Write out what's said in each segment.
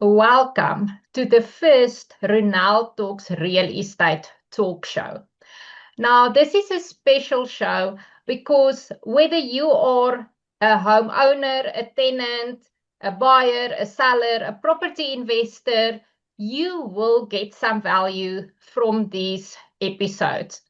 Welcome to the first Ronald Talks Real Estate talk show. Now, this is a special show because whether you are a homeowner, a tenant, a buyer, a seller, a property investor, you will get some value from these episodes.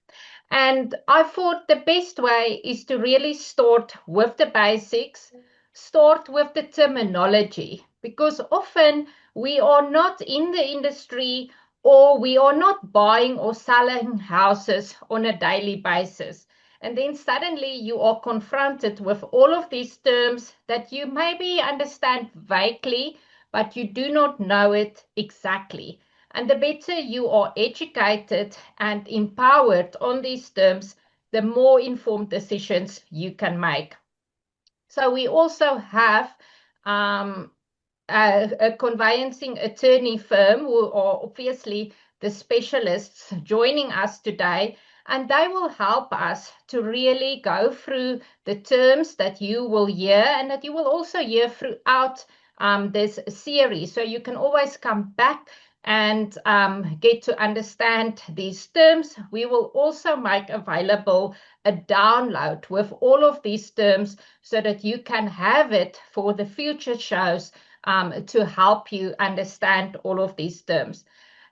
And I thought the best way is to really start with the basics, start with the terminology, because often we are not in the industry or we are not buying or selling houses on a daily basis. And then suddenly you are confronted with all of these terms that you maybe understand vaguely, but you do not know it exactly. And the better you are educated and empowered on these terms, the more informed decisions you can make. So we also have a conveyancing attorney firm who are obviously the specialists joining us today, and they will help us to really go through the terms that you will hear and that you will also hear throughout this series. So you can always come back and get to understand these terms. We will also make available a download with all of these terms so that you can have it for the future shows to help you understand all of these terms.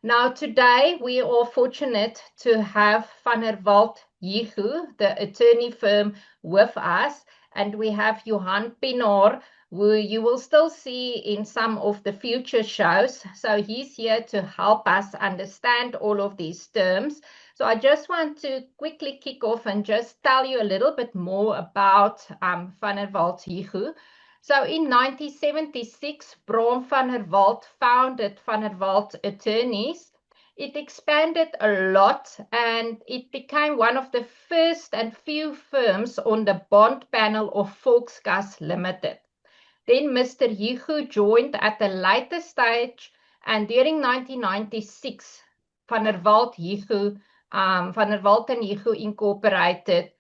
Now, today we are fortunate to have Van der Walt Hugo, the attorney firm, with us, and we have Johan Pinaar, who you will still see in some of the future shows. So he's here to help us understand all of these terms. So I just want to quickly kick off and just tell you a little bit more about Van der Walt Hugo. So in 1976, Bram van der Walt founded Van der Walt Attorneys. It expanded a lot and it became one of the first and few firms on the bond panel of Volksgas Limited. Then Mr. Hugo joined at a later stage, and during 1996, Van der Walt Hugo, Van der Walt and Hugo Incorporated,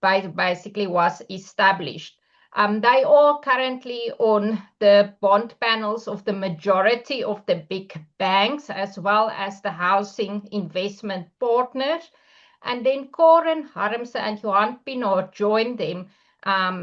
basically was established. They are currently on the bond panels of the majority of the big banks, as well as the housing investment partners. And then Karen Harmse and Johan Pinaar joined them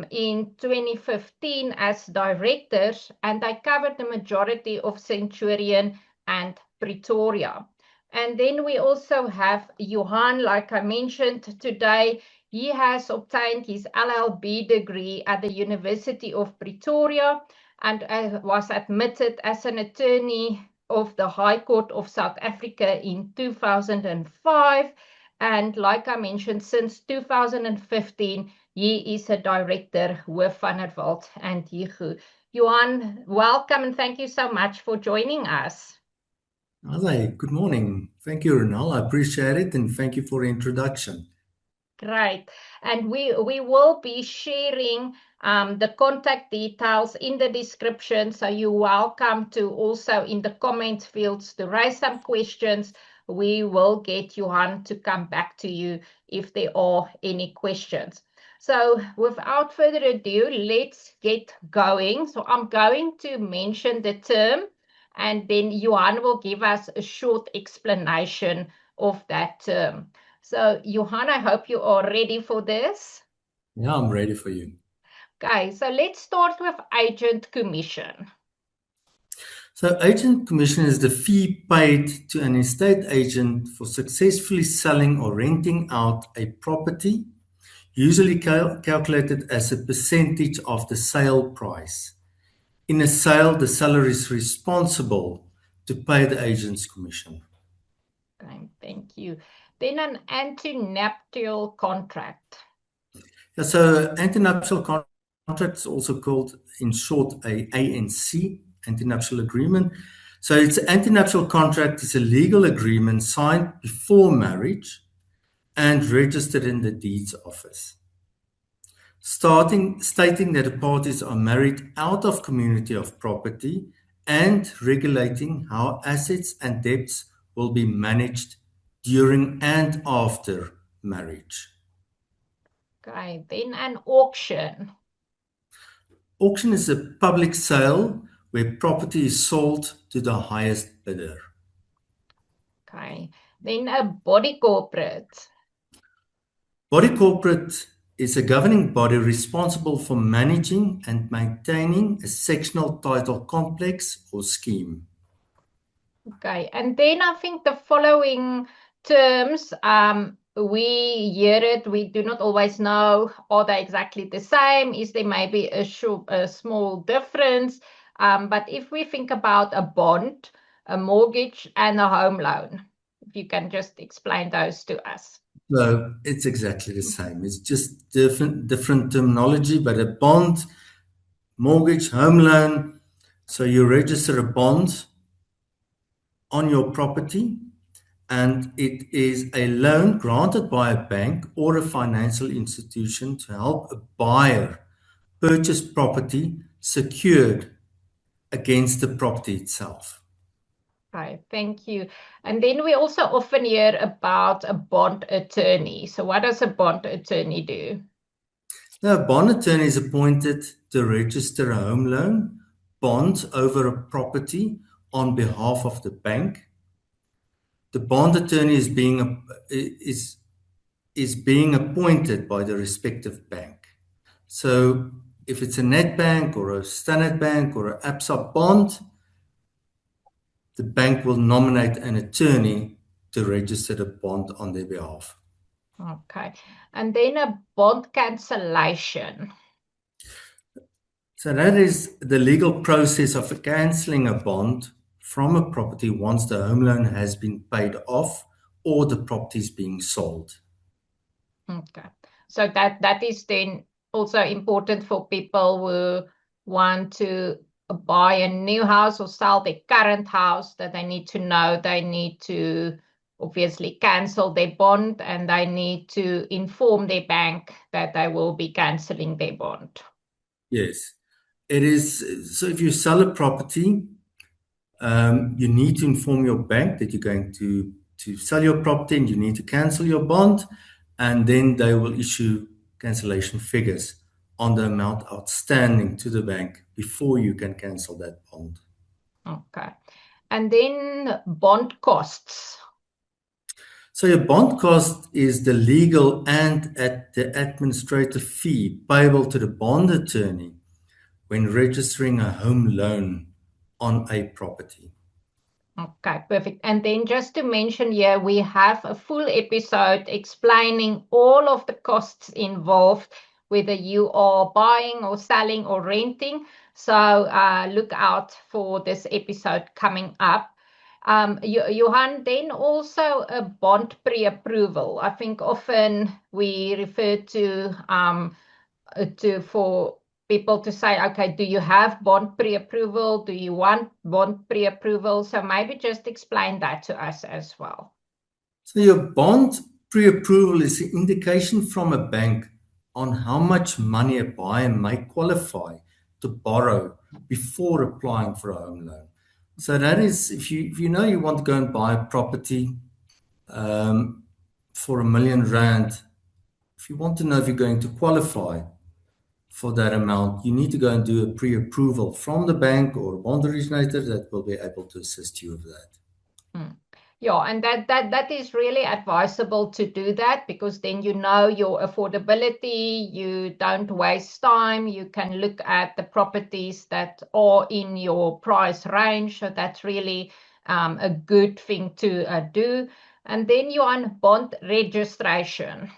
in 2015 as directors, and they covered the majority of Centurion and Pretoria. And then we also have Johan, like I mentioned today. He has obtained his LLB degree at the University of Pretoria and was admitted as an attorney of the High Court of South Africa in 2005. And like I mentioned, since 2015, he is a director with Van der Walt and Hugo. Johan, welcome and thank you so much for joining us. Hi, good morning. Thank you, Ronald. I appreciate it and thank you for the introduction. Great. And we will be sharing the contact details in the description. So you're welcome to also in the comment fields to raise some questions. We will get Johan to come back to you if there are any questions. So without further ado, let's get going. So I'm going to mention the term and then Johan will give us a short explanation of that term. So, Johan, I hope you are ready for this. Yeah, I'm ready for you. Okay, so let's start with agent commission. So, agent commission is the fee paid to an estate agent for successfully selling or renting out a property, usually calculated as a percentage of the sale price. In a sale, the seller is responsible to pay the agent's commission. Okay, thank you. Then an antenuptial contract. Yeah, so antenuptial contract is also called, in short, a ANC, antenuptial agreement. So it's antenuptial contract is a legal agreement signed before marriage and registered in the deeds office. Stating that the parties are married out of community of property and regulating how assets and debts will be managed during and after marriage. Okay, then an auction. Auction is a public sale where property is sold to the highest bidder. Okay. Then a body corporate. Body corporate is a governing body responsible for managing and maintaining a sectional title complex or scheme. Okay. And then I think the following terms, we hear it, we do not always know, are they exactly the same? Is there maybe a small difference? But if we think about a bond, a mortgage, and a home loan, if you can just explain those to us. So it's exactly the same. It's just different terminology, but a bond, mortgage, home loan. So you register a bond on your property, and it is a loan granted by a bank or a financial institution to help a buyer purchase property secured against the property itself. Right, thank you. And then we also often hear about a bond attorney. So what does a bond attorney do? Now, a bond attorney is appointed to register a home loan, bonds over a property on behalf of the bank. The bond attorney is being appointed by the respective bank. So if it's a Nedbank or a Standard Bank or an Absa bond, the bank will nominate an attorney to register the bond on their behalf. Okay. And then a bond cancellation. So that is the legal process of cancelling a bond from a property once the home loan has been paid off or the property is being sold. Okay. So that is then also important for people who want to buy a new house or sell their current house, that they need to know they need to obviously cancel their bond, and they need to inform their bank that they will be cancelling their bond. Yes, it is. So if you sell a property, you need to inform your bank that you're going to sell your property and you need to cancel your bond, and then they will issue cancellation figures on the amount outstanding to the bank before you can cancel that bond. Okay. And then bond costs. So your bond cost is the legal and at the administrative fee payable to the bond attorney when registering a home loan on a property. Okay, perfect. And then just to mention here, we have a full episode explaining all of the costs involved, whether you are buying or selling or renting. So look out for this episode coming up. Johan, then also a bond pre-approval. I think often we refer for people to say, okay, do you have bond pre-approval? Do you want bond pre-approval? So maybe just explain that to us as well. So your bond pre-approval is an indication from a bank on how much money a buyer may qualify to borrow before applying for a home loan. So that is, if you know you want to go and buy a property for R1 million, if you want to know if you're going to qualify for that amount, you need to go and do a pre-approval from the bank or a bond originator that will be able to assist you with that. Yeah, and that is really advisable to do that, because then you know your affordability, you don't waste time, you can look at the properties that are in your price range. So that's really a good thing to do. And then you're on bond registration.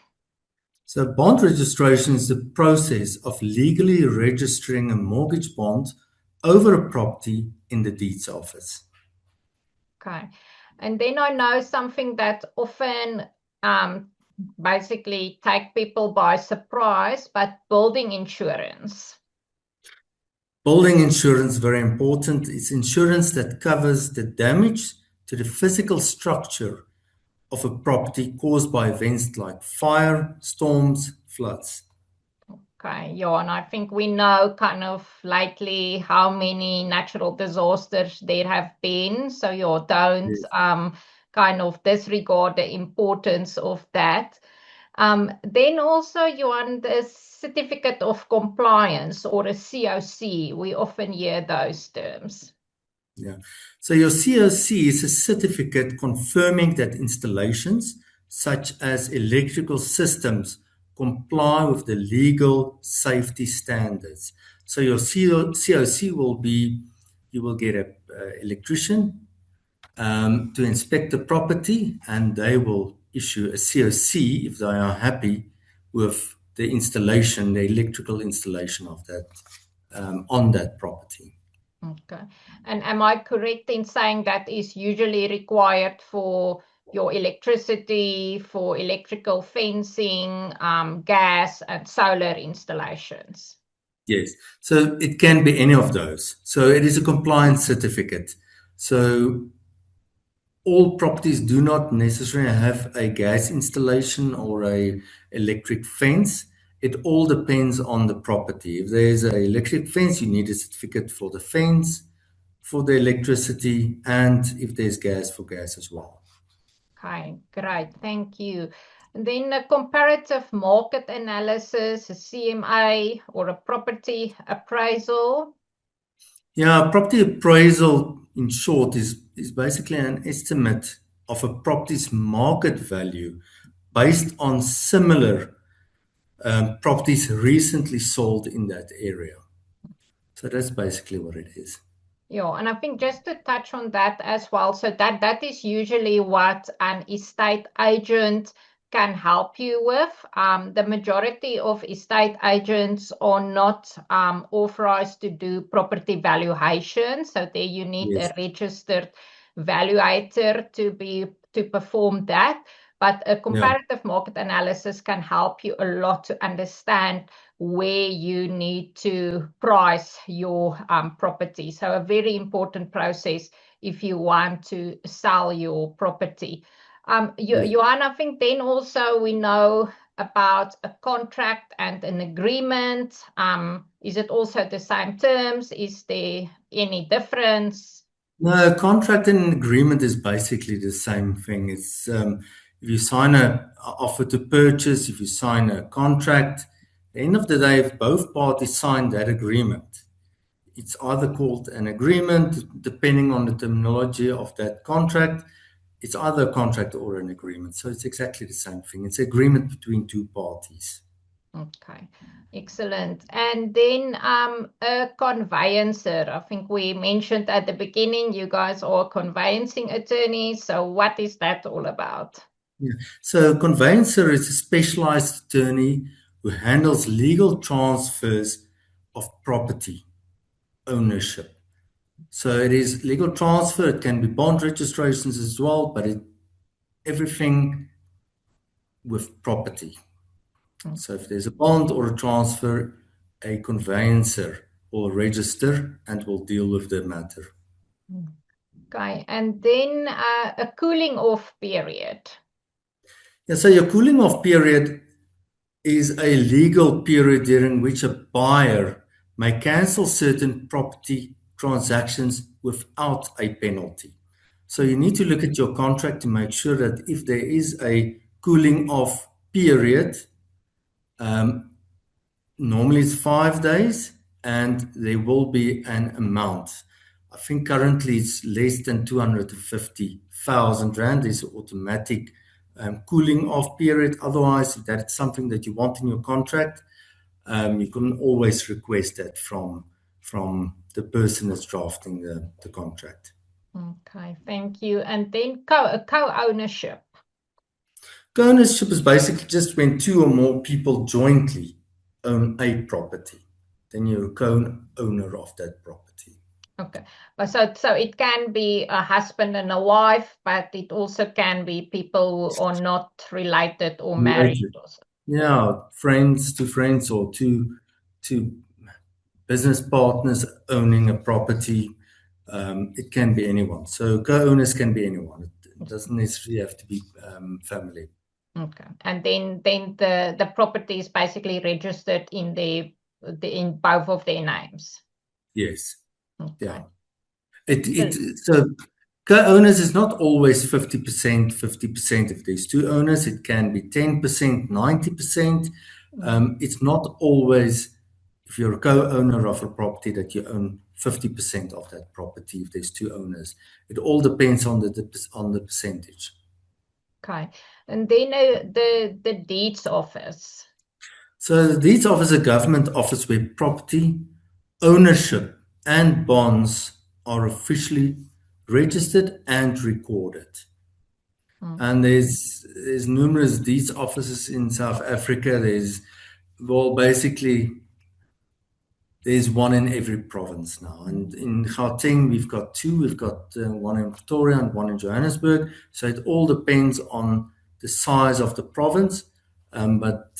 So bond registration is the process of legally registering a mortgage bond over a property in the deeds office. Okay. And then I know something that often basically take people by surprise, but building insurance. Building insurance, very important. It's insurance that covers the damage to the physical structure of a property caused by events like fire, storms, floods. Okay, yeah, and I think we know kind of lately how many natural disasters there have been. So don't kind of disregard the importance of that. Then also you want the certificate of compliance, or a COC. We often hear those terms. Yeah. So your COC is a certificate confirming that installations such as electrical systems comply with the legal safety standards. So your COC will be, you will get an electrician to inspect the property, and they will issue a COC if they are happy with the installation, the electrical installation of that on that property. Okay. And am I correct in saying that is usually required for your electricity, for electrical fencing, gas and solar installations? Yes. So it can be any of those. So it is a compliance certificate. So all properties do not necessarily have a gas installation or a electric fence. It all depends on the property. If there's an electric fence, you need a certificate for the fence, for the electricity, and if there's gas, for gas as well. Okay, great. Thank you. And then a comparative market analysis, a CMA, or a property appraisal. Yeah, property appraisal, in short, is basically an estimate of a property's market value based on similar properties recently sold in that area. So that's basically what it is. Yeah, and I think just to touch on that as well, so that is usually what an estate agent can help you with. The majority of estate agents are not authorized to do property valuation, so there you need Yes. a registered valuator to perform that. But a comparative market analysis can help you a lot to understand where you need to price your property. So a very important process if you want to sell your property. Johan, I think then also we know about a contract and an agreement. Is it also the same terms? Is there any difference? No, contract and agreement is basically the same thing. It's if you sign a offer to purchase, if you sign a contract, at the end of the day, if both parties sign that agreement, it's either called an agreement, depending on the terminology of that contract. It's either a contract or an agreement. So it's exactly the same thing. It's an agreement between two parties. Okay, excellent. And then a conveyancer. I think we mentioned at the beginning, you guys are conveyancing attorneys. So what is that all about? Yeah. So conveyancer is a specialized attorney who handles legal transfers of property ownership. So it is legal transfer. It can be bond registrations as well, but everything with property. So if there's a bond or a transfer, a conveyancer will register and will deal with the matter. Okay, and then a cooling off period. Yeah, so your cooling off period is a legal period during which a buyer may cancel certain property transactions without a penalty. So you need to look at your contract to make sure that if there is a cooling off period, normally it's 5 days and there will be an amount. I think currently it's less than 250,000 Rand. There's an automatic cooling off period. Otherwise, if that's something that you want in your contract, you can always request that from the person that's drafting the contract. Okay, thank you. And then co-ownership. Co-ownership is basically just when two or more people jointly own a property. Then you're a co-owner of that property. Okay, but so it can be a husband and a wife, but it also can be people who are not related or married. Also. Yeah, friends or two business partners owning a property. It can be anyone. So co-owners can be anyone. It doesn't necessarily have to be family. Okay, and then the property is basically registered in in both of their names. Yes. Okay. Yeah. So Co-owners is not always 50%, 50%. If there's two owners, it can be 10%, 90%. It's not always, if you're a co-owner of a property, that you own 50% of that property if there's two owners. It all depends on the percentage. Okay. And then the deeds office. So the deeds office is a government office where property ownership and bonds are officially registered and recorded. And there's numerous deeds offices in South Africa. Basically, there's one in every province now. And in Gauteng, we've got two. We've got one in Pretoria and one in Johannesburg. So it all depends on the size of the province. But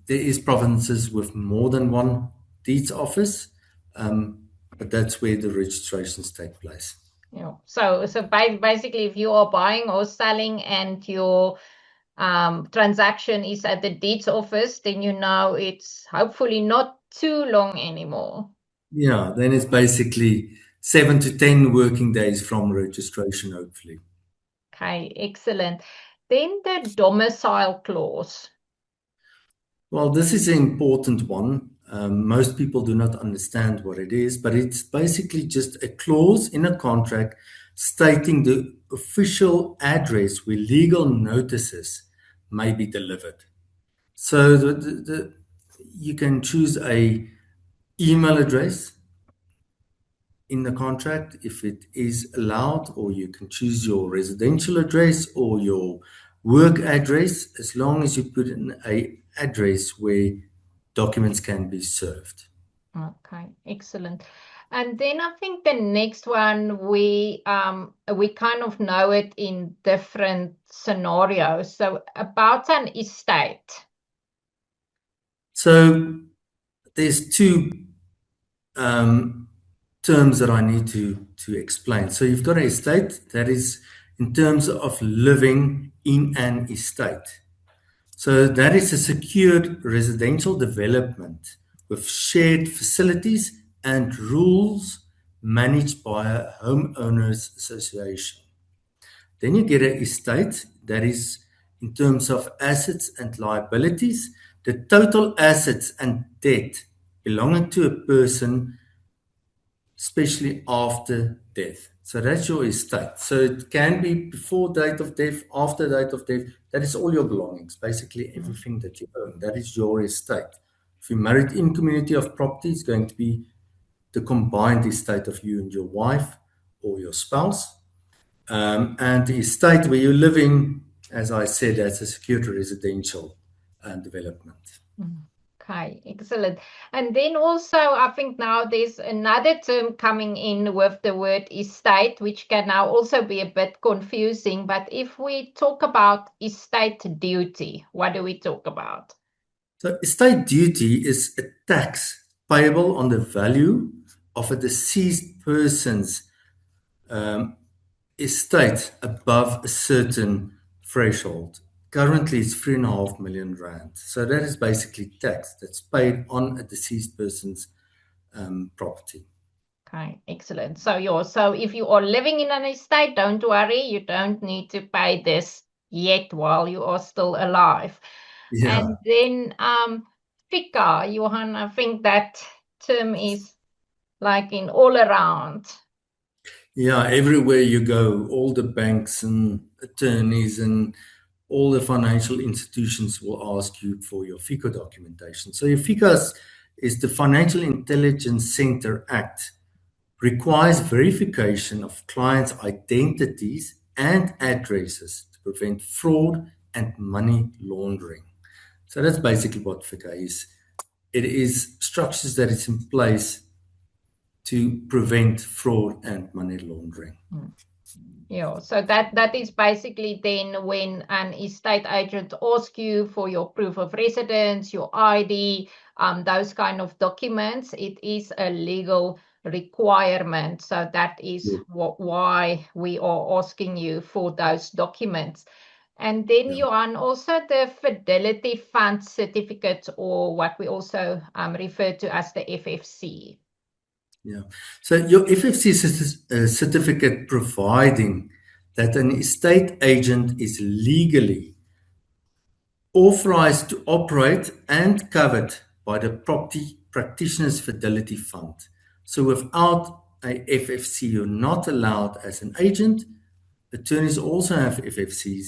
there is provinces with more than one deeds office. But that's where the registrations take place. Yeah. So basically, if you are buying or selling and your transaction is at the deeds office, then you know it's hopefully not too long anymore. Yeah, then it's basically 7 to 10 working days from registration, hopefully. Okay, excellent. Then the domicile clause. Well, this is an important one. Most people do not understand what it is, but it's basically just a clause in a contract stating the official address where legal notices may be delivered. So you can choose a email address in the contract if it is allowed, or you can choose your residential address or your work address, as long as you put in an address where documents can be served. Okay, excellent. And then I think the next one, we kind of know it in different scenarios. So about an estate. So there's two terms that I need to explain. So you've got an estate, that is in terms of living in an estate. So that is a secured residential development with shared facilities and rules managed by a homeowners association. Then you get an estate that is in terms of assets and liabilities, the total assets and debt belonging to a person, especially after death. So that's your estate. So it can be before date of death, after date of death. That is all your belongings, basically everything that you own. That is your estate. If you're married in community of property, it's going to be the combined estate of you and your wife or your spouse. And the estate where you're living, as I said, that's a secured residential development. Okay, excellent. And then also, I think now there's another term coming in with the word estate, which can now also be a bit confusing. But if we talk about estate duty, what do we talk about? So estate duty is a tax payable on the value of a deceased person's estate above a certain threshold. Currently, it's 3.5 million rand. So that is basically tax that's paid on a deceased person's property. Okay, excellent. So if you are living in an estate, don't worry, you don't need to pay this yet while you are still alive. Yeah. And then FICA, Johan, I think that term is like in all around. Yeah, everywhere you go, all the banks and attorneys and all the financial institutions will ask you for your FICA documentation. So your FICA is the Financial Intelligence Center Act, requires verification of clients' identities and addresses to prevent fraud and money laundering. So that's basically what FICA is. It is structures that is in place to prevent fraud and money laundering. Yeah, so that is basically then when an estate agent asks you for your proof of residence, your ID, those kind of documents, it is a legal requirement. So that is why we are asking you for those documents. And then, Johan, also the Fidelity Fund Certificate, or what we also refer to as the FFC. Yeah. So your FFC certificate providing that an estate agent is legally authorized to operate and covered by the Property Practitioners Fidelity Fund. So without a FFC, you're not allowed as an agent. Attorneys also have FFCs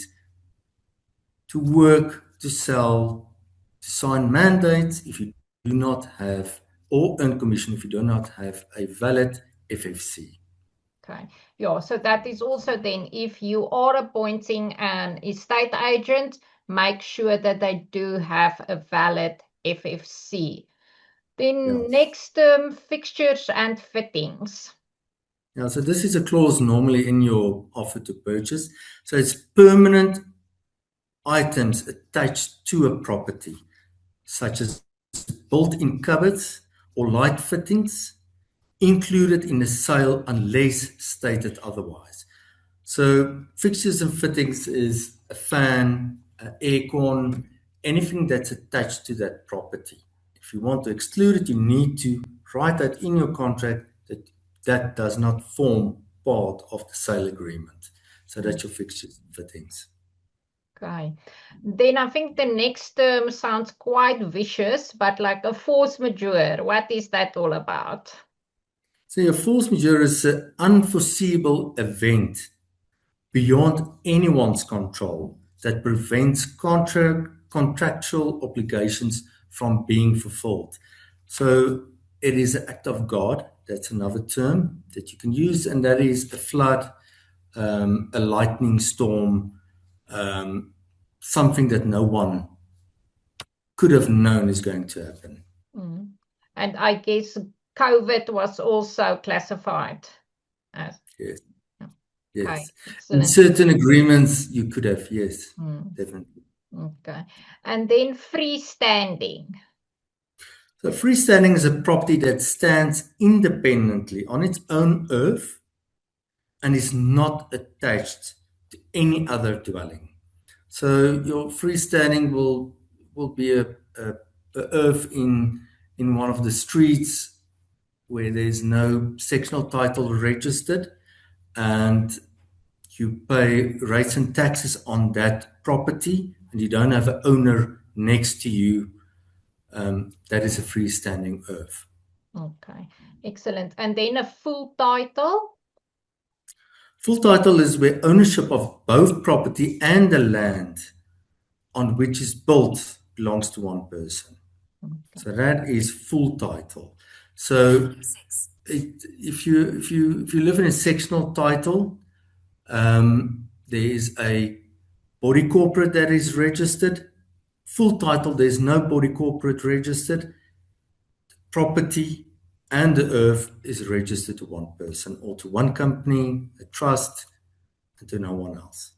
to work, to sell, to sign mandates if you do not have, or earn commission if you do not have a valid FFC. Okay. Yeah, so that is also then if you are appointing an estate agent, make sure that they do have a valid FFC. Then next, fixtures and fittings. Yeah, so this is a clause normally in your offer to purchase. So it's permanent items attached to a property, such as built-in cupboards or light fittings, included in the sale unless stated otherwise. So fixtures and fittings is a fan, an aircon, anything that's attached to that property. If you want to exclude it, you need to write that in your contract that that does not form part of the sale agreement. So that's your fixtures and fittings. Okay. Then I think the next term sounds quite vicious, but like a force majeure. What is that all about? So a force majeure is an unforeseeable event beyond anyone's control that prevents contractual obligations from being fulfilled. So it is an act of God. That's another term that you can use, and that is a flood, a lightning storm, something that no one could have known is going to happen. Mm. And I guess COVID was also classified as. Yes. Yeah. Yes. Okay, in certain agreements, you could have, yes, definitely. Okay. And then freestanding. So freestanding is a property that stands independently on its own earth and is not attached to any other dwelling. So your freestanding will be a earth in one of the streets where there's no sectional title registered, and you pay rates and taxes on that property, and you don't have an owner next to you. That is a freestanding earth. Okay, excellent. And then a full title? Full title is where ownership of both property and the land on which is built belongs to one person. Okay. So that is full title. So if you live in a sectional title, there is a body corporate that is registered. Full title, there's no body corporate registered. Property and the earth is registered to one person or to one company, a trust, and to no one else.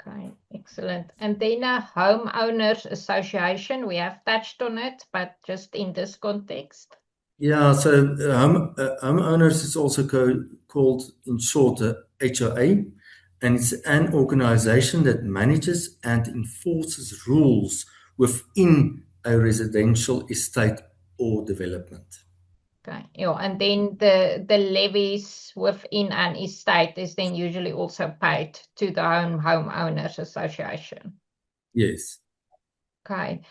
Okay, excellent. And then a homeowners association, we have touched on it, but just in this context. Yeah, so homeowners is also called in short HOA, and it's an organization that manages and enforces rules within a residential estate or development. Okay, yeah, and then the levies within an estate is then usually also paid to the homeowners association. Yes. Okay,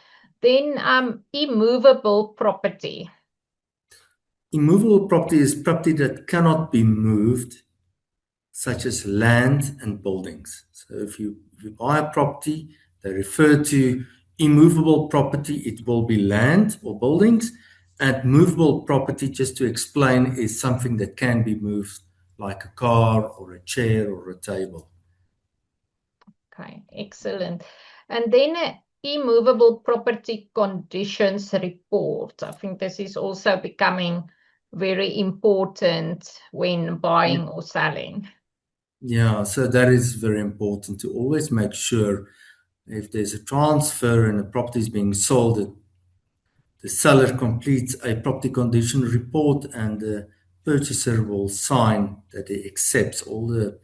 then immovable property. Immovable property is property that cannot be moved, such as land and buildings. So if you buy a property, they refer to immovable property, it will be land or buildings. And movable property, just to explain, is something that can be moved, like a car or a chair or a table. Okay, excellent. And then immovable property conditions report. I think this is also becoming very important when buying or selling. Yeah, so that is very important to always make sure if there's a transfer and a property is being sold, that the seller completes a property condition report and the purchaser will sign that he accepts all the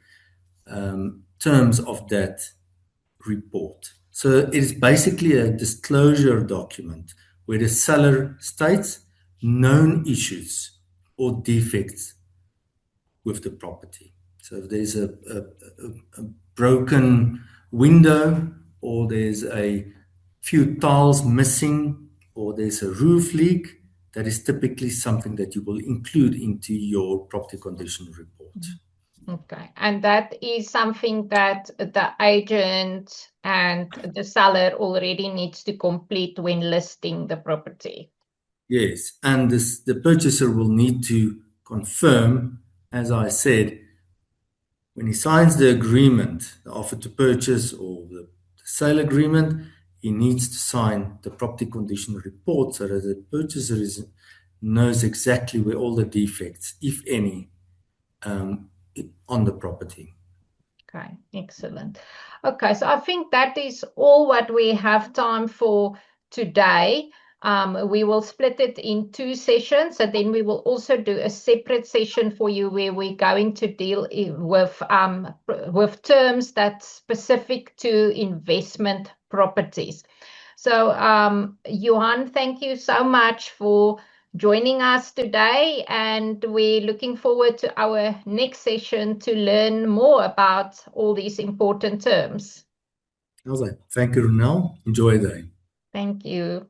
terms of that report. So it is basically a disclosure document where the seller states known issues or defects with the property. So if there's a broken window, or there's a few tiles missing, or there's a roof leak, that is typically something that you will include into your property condition report. Okay, and that is something that the agent and the seller already needs to complete when listing the property. Yes, and the purchaser will need to confirm, as I said, when he signs the agreement, the offer to purchase or the sale agreement, he needs to sign the property condition report so that the purchaser knows exactly where all the defects, if any, on the property. Okay, excellent. Okay, so I think that is all what we have time for today. We will split it in 2 sessions, and then we will also do a separate session for you where we're going to deal with terms that's specific to investment properties. So, Johan, thank you so much for joining us today, and we're looking forward to our next session to learn more about all these important terms. Thank you, Ronelle. Enjoy the day. Thank you.